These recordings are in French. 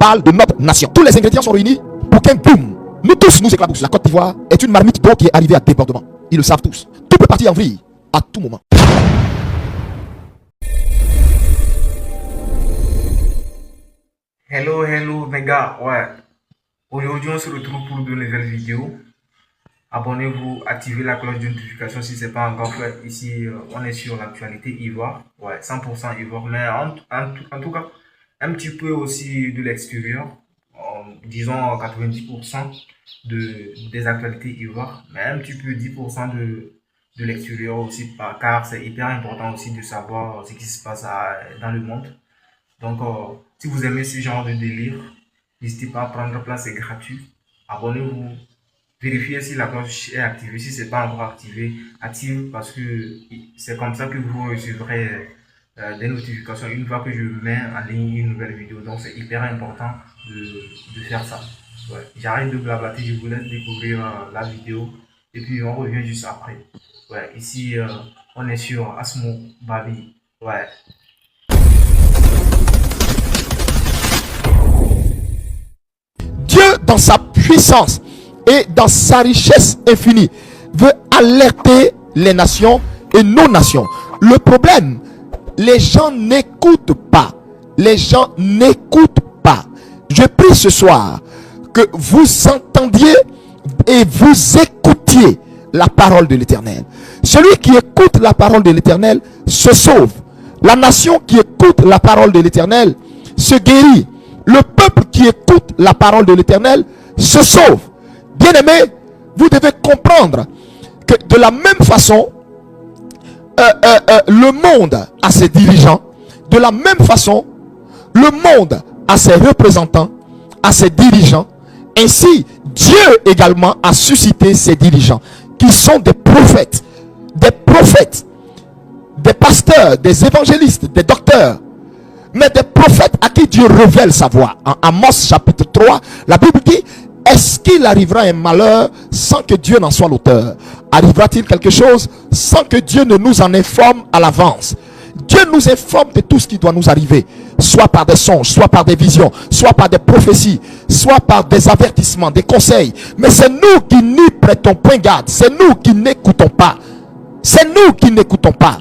parle de notre nation. Tous les ingrédients sont réunis pour qu'un boom, nous tous nous éclaboussent. La Côte d'Ivoire est une marmite d'eau qui est arrivée à débordement. Ils le savent tous. Tout peut partir en vrille à tout moment. Hello mes gars, ouais. Aujourd'hui on se retrouve pour de nouvelles vidéos. Abonnez-vous, activez la cloche de notification si ce n'est pas encore fait. Ici on est sur l'actualité Ivoire, ouais, 100% Ivoire, mais en tout cas un petit peu aussi de l'extérieur, disons 90% des actualités Ivoire, mais un petit peu 10% de l'extérieur aussi, car c'est hyper important aussi de savoir ce qui se passe dans le monde. Donc, si vous aimez ce genre de délire, n'hésitez pas à prendre place, c'est gratuit. Abonnez-vous, vérifiez si la cloche est activée. Si ce n'est pas encore activé, active parce que c'est comme ça que vous recevrez des notifications une fois que je mets en ligne une nouvelle vidéo. Donc, c'est hyper important de faire ça. Ouais. J'arrête de blablater, je vous laisse découvrir la vidéo et puis on revient juste après. Ouais. Ici, on est sur Asmo Babi. Ouais. Dieu, dans sa puissance et dans sa richesse infinie, veut alerter les nations et nos nations. Le problème, les gens n'écoutent pas. Les gens n'écoutent pas. Je prie ce soir que vous entendiez et vous écoutiez la parole de l'Éternel. Celui qui écoute la parole de l'Éternel se sauve. La nation qui écoute la parole de l'Éternel se guérit. Le peuple qui écoute la parole de l'Éternel se sauve. Bien-aimés, vous devez comprendre que de la même façon, le monde a ses dirigeants. De la même façon, le monde a ses représentants, a ses dirigeants. Ainsi, Dieu également a suscité ses dirigeants, qui sont des prophètes, des pasteurs, des évangélistes, des docteurs, mais des prophètes à qui Dieu révèle sa voix. En Amos chapitre 3, la Bible dit: est-ce qu'il arrivera un malheur sans que Dieu n'en soit l'auteur? Arrivera-t-il quelque chose sans que Dieu ne nous en informe à l'avance? Dieu nous informe de tout ce qui doit nous arriver, soit par des songes, soit par des visions, soit par des prophéties, soit par des avertissements, des conseils. Mais c'est nous qui n'y prêtons point garde, c'est nous qui n'écoutons pas. C'est nous qui n'écoutons pas.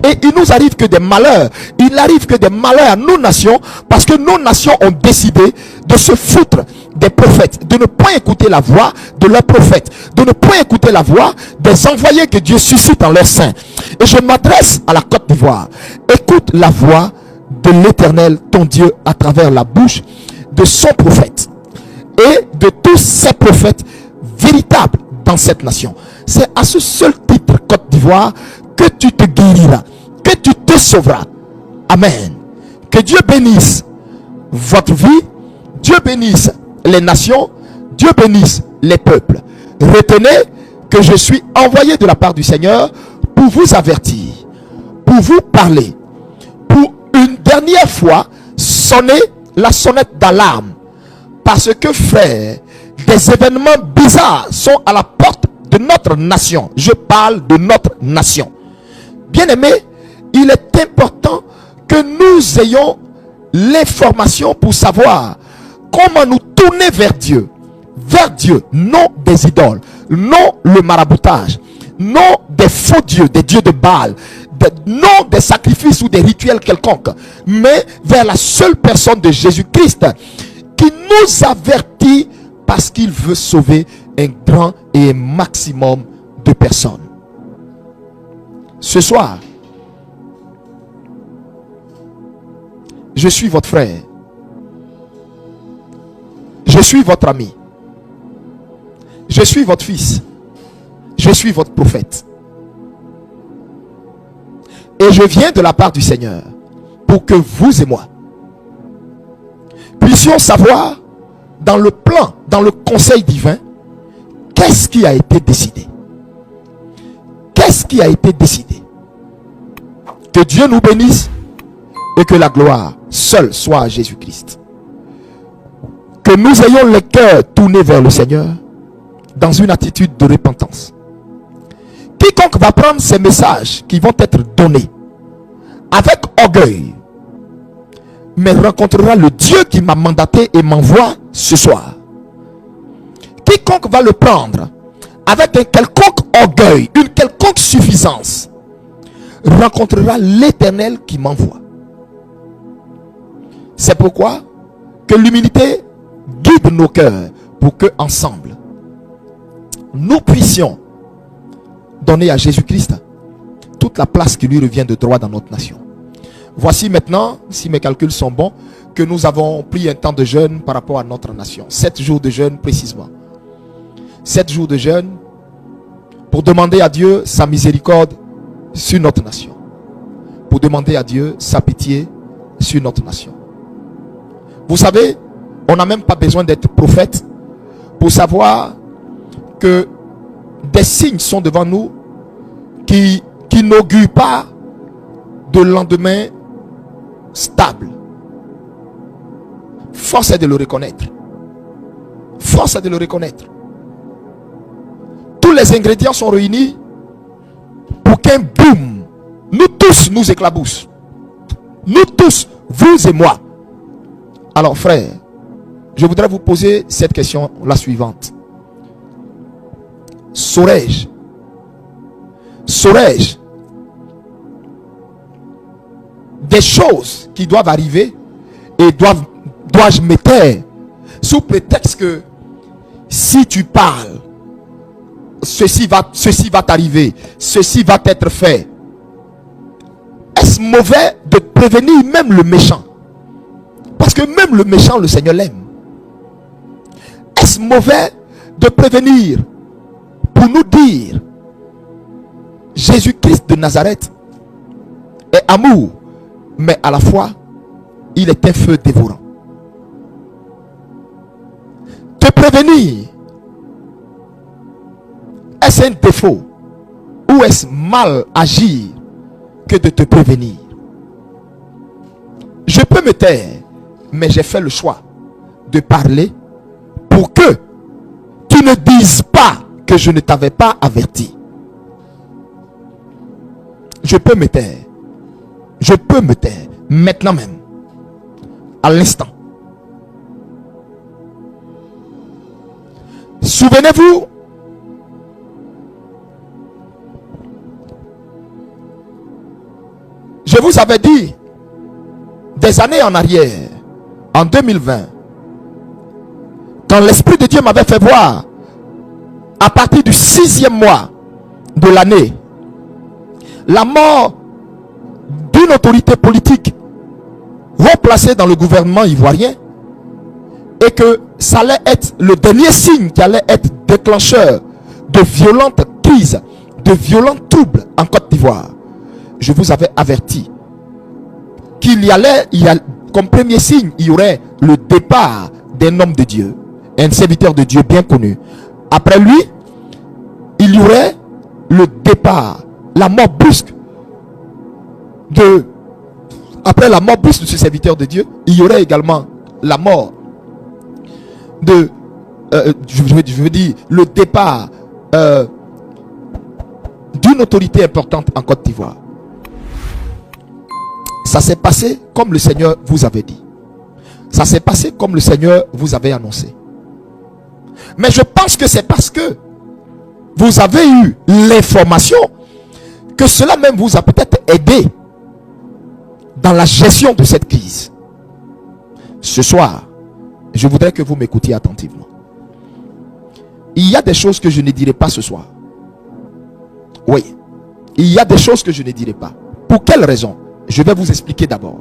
Et il nous arrive que des malheurs. Il arrive que des malheurs à nos nations, parce que nos nations ont décidé de se foutre des prophètes, de ne point écouter la voix de leurs prophètes, de ne point écouter la voix des envoyés que Dieu suscite en leur sein. Et je m'adresse à la Côte d'Ivoire. Écoute la voix de l'Éternel, ton Dieu, à travers la bouche de son prophète et de tous ces prophètes véritables dans cette nation. C'est à ce seul titre, Côte d'Ivoire, que tu te guériras, que tu te sauveras. Amen. Que Dieu bénisse votre vie, Dieu bénisse les nations, Dieu bénisse les peuples. Retenez que je suis envoyé de la part du Seigneur pour vous avertir, pour vous parler, pour une dernière fois sonner la sonnette d'alarme. Parce que, frère, des événements bizarres sont à la porte de notre nation. Je parle de notre nation. Bien-aimé, il est important que nous ayons l'information pour savoir comment nous tourner vers Dieu, non des idoles, non le maraboutage, non des faux dieux, des dieux de Baal, non des sacrifices ou des rituels quelconques, mais vers la seule personne de Jésus-Christ qui nous avertit parce qu'il veut sauver un grand et un maximum de personnes. Ce soir, je suis votre frère, je suis votre ami, je suis votre fils, je suis votre prophète, et je viens de la part du Seigneur pour que vous et moi puissions savoir dans le plan, dans le conseil divin, qu'est-ce qui a été décidé. Qu'est-ce qui a été décidé? Que Dieu nous bénisse et que la gloire seule soit à Jésus-Christ. Que nous ayons le cœur tourné vers le Seigneur dans une attitude de repentance. Quiconque va prendre ces messages qui vont être donnés avec orgueil mais rencontrera le Dieu qui m'a mandaté et m'envoie ce soir. Quiconque va le prendre avec un quelconque orgueil, une quelconque suffisance, rencontrera l'Éternel qui m'envoie. C'est pourquoi que l'humilité guide nos cœurs pour que ensemble nous puissions donner à Jésus-Christ toute la place qui lui revient de droit dans notre nation. Voici maintenant, si mes calculs sont bons, que nous avons pris un temps de jeûne par rapport à notre nation. 7 jours de jeûne précisément. 7 jours de jeûne pour demander à Dieu sa miséricorde sur notre nation. Pour demander à Dieu sa pitié sur notre nation. Vous savez, on n'a même pas besoin d'être prophète pour savoir que des signes sont devant nous qui n'augurent pas de lendemain stable. Force est de le reconnaître. Force est de le reconnaître. Tous les ingrédients sont réunis pour qu'un boom, nous tous nous éclabousse. Nous tous, vous et moi. Alors frère, je voudrais vous poser cette question, la suivante. Saurais-je des choses qui doivent arriver et dois-je me taire sous prétexte que si tu parles, ceci va t'arriver, ceci va t'être fait? Est-ce mauvais de prévenir même le méchant? Parce que même le méchant, le Seigneur l'aime. Est-ce mauvais de prévenir pour nous dire Jésus-Christ de Nazareth est amour, mais à la fois il est un feu dévorant? Te prévenir, est-ce un défaut ou est-ce mal agir que de te prévenir? Je peux me taire, mais j'ai fait le choix de parler pour que tu ne dises pas que je ne t'avais pas averti. Je peux me taire. Je peux me taire maintenant même, à l'instant. Souvenez-vous, je vous avais dit des années en arrière, en 2020, quand l'Esprit de Dieu m'avait fait voir, à partir du 6e mois de l'année, la mort d'une autorité politique replacée dans le gouvernement ivoirien, et que ça allait être le dernier signe qui allait être déclencheur de violentes crises, de violents troubles en Côte d'Ivoire. Je vous avais averti comme premier signe, il y aurait le départ d'un homme de Dieu, un serviteur de Dieu bien connu. Après lui, il y aurait le départ, la mort brusque après la mort brusque de ce serviteur de Dieu, il y aurait également la mort de je veux dire le départ d'une autorité importante en Côte d'Ivoire. Ça s'est passé comme le Seigneur vous avait dit. Ça s'est passé comme le Seigneur vous avait annoncé. Mais je pense que c'est parce que vous avez eu l'information que cela même vous a peut-être aidé dans la gestion de cette crise. Ce soir, je voudrais que vous m'écoutiez attentivement. Il y a des choses que je ne dirai pas ce soir. Oui, il y a des choses que je ne dirai pas. Pour quelle raison? Je vais vous expliquer d'abord.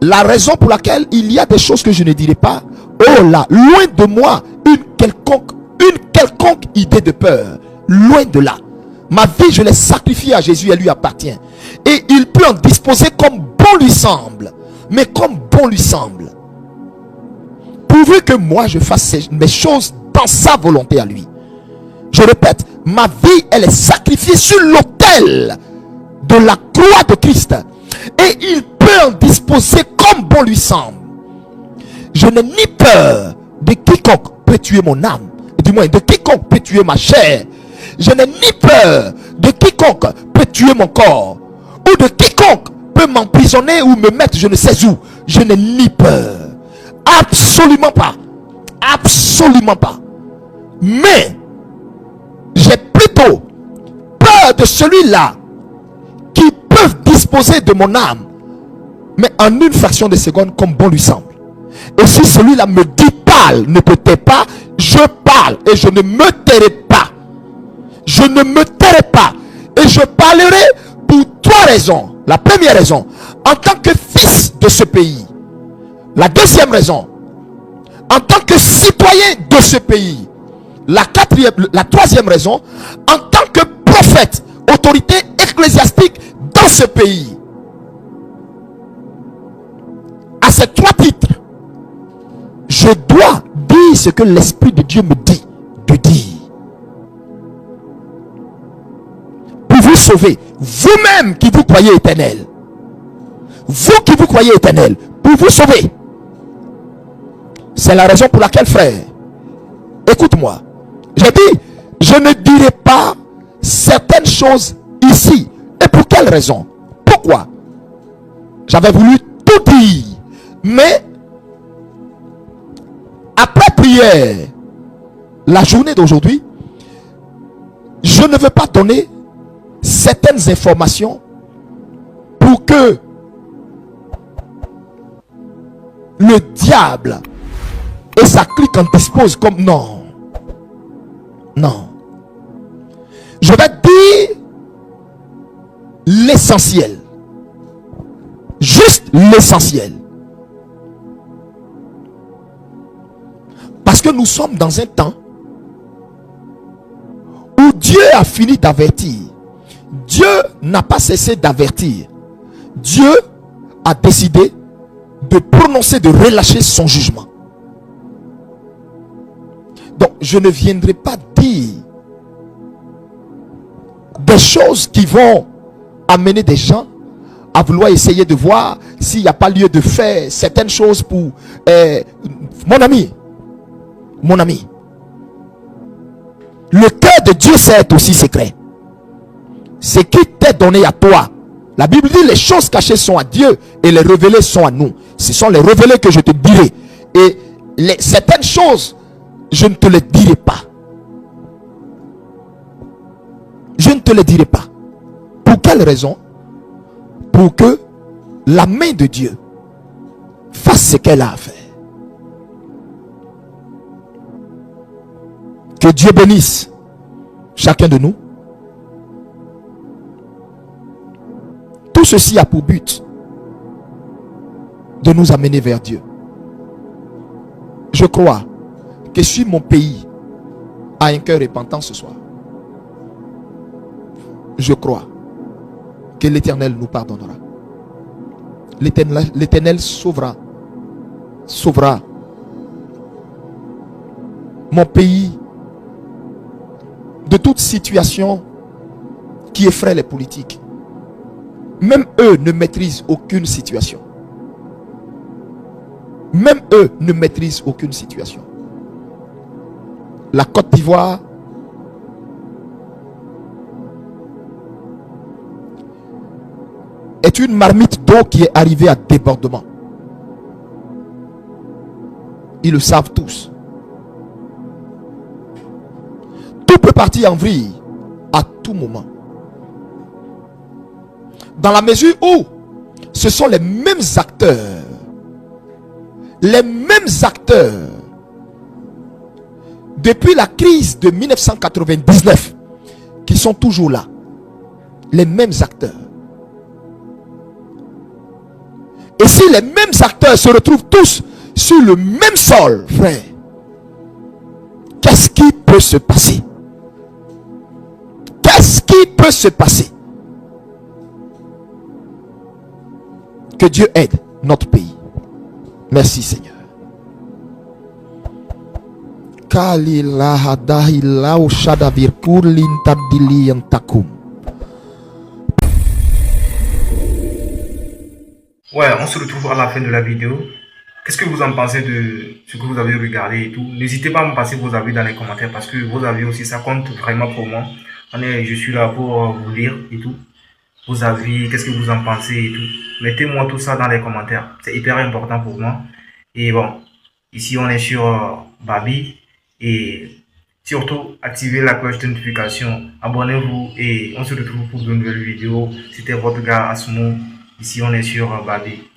La raison pour laquelle il y a des choses que je ne dirai pas. Oh là, loin de moi une quelconque idée de peur. Loin de là. Ma vie, je l'ai sacrifiée à Jésus, elle lui appartient. Et il peut en disposer comme bon lui semble. Mais comme bon lui semble. Pourvu que moi je fasse mes choses dans sa volonté à lui. Je répète, ma vie, elle est sacrifiée sur l'autel de la croix de Christ. Et il peut en disposer comme bon lui semble. Je n'ai ni peur de quiconque peut tuer mon âme. Du moins, de quiconque peut tuer ma chair. Je n'ai ni peur de quiconque peut tuer mon corps. Ou de quiconque peut peut m'emprisonner ou me mettre je ne sais où, je n'ai ni peur. Absolument pas. Absolument pas. Mais j'ai plutôt peur de celui-là qui peut disposer de mon âme, mais en une fraction de seconde comme bon lui semble. Et si celui-là me dit parle, ne te tais pas, je parle et je ne me tairai pas. Je ne me tairai pas. Et je parlerai pour trois raisons. La première raison, en tant que fils de ce pays. La deuxième raison, en tant que citoyen de ce pays. La troisième raison, en tant que prophète, autorité ecclésiastique dans ce pays. À ces trois titres, je dois dire ce que l'Esprit de Dieu me dit de dire. Pour vous sauver, vous-même qui vous croyez éternel. Vous qui vous croyez éternel, pour vous sauver. C'est la raison pour laquelle, frère, écoute-moi. J'ai dit, je ne dirai pas certaines choses ici. Et pour quelle raison? Pourquoi? J'avais voulu tout dire. Mais après prière, la journée d'aujourd'hui, je ne veux pas donner certaines informations pour que le diable et sa clique en dispose comme non. Non. Je vais dire l'essentiel. Juste l'essentiel. Parce que nous sommes dans un temps où Dieu a fini d'avertir. Dieu n'a pas cessé d'avertir. Dieu a décidé de prononcer, de relâcher son jugement. Donc, je ne viendrai pas dire des choses qui vont amener des gens à vouloir essayer de voir s'il n'y a pas lieu de faire certaines choses pour... mon ami, le cœur de Dieu c'est aussi secret. Ce qui t'est donné à toi. La Bible dit les choses cachées sont à Dieu et les révélées sont à nous. Ce sont les révélées que je te dirai. Et certaines choses, je ne te les dirai pas. Je ne te les dirai pas. Pour quelle raison? Pour que la main de Dieu fasse ce qu'elle a à faire. Que Dieu bénisse chacun de nous. Tout ceci a pour but de nous amener vers Dieu. Je crois que si mon pays a un cœur repentant ce soir, je crois que l'Éternel nous pardonnera. L'Éternel sauvera mon pays de toute situation qui effraie les politiques. Même eux ne maîtrisent aucune situation. Même eux ne maîtrisent aucune situation. La Côte d'Ivoire est une marmite d'eau qui est arrivée à débordement. Ils le savent tous. Tout peut partir en vrille à tout moment. Dans la mesure où ce sont les mêmes acteurs depuis la crise de 1999 qui sont toujours là. Les mêmes acteurs. Et si les mêmes acteurs se retrouvent tous sur le même sol, frère, qu'est-ce qui peut se passer? Qu'est-ce qui peut se passer? Que Dieu aide notre pays. Merci Seigneur. Ouais, on se retrouve à la fin de la vidéo. Qu'est-ce que vous en pensez de ce que vous avez regardé et tout? N'hésitez pas à me passer vos avis dans les commentaires parce que vos avis aussi, ça compte vraiment pour moi. Je suis là pour vous lire et tout. vos avis, qu'est-ce que vous en pensez et tout. Mettez-moi tout ça dans les commentaires. C'est hyper important pour moi. Et bon, ici on est sur Babi. Et surtout, activez la cloche de notification. Abonnez-vous et on se retrouve pour de nouvelles vidéos. C'était votre gars Asmo. Ici on est sur Babi.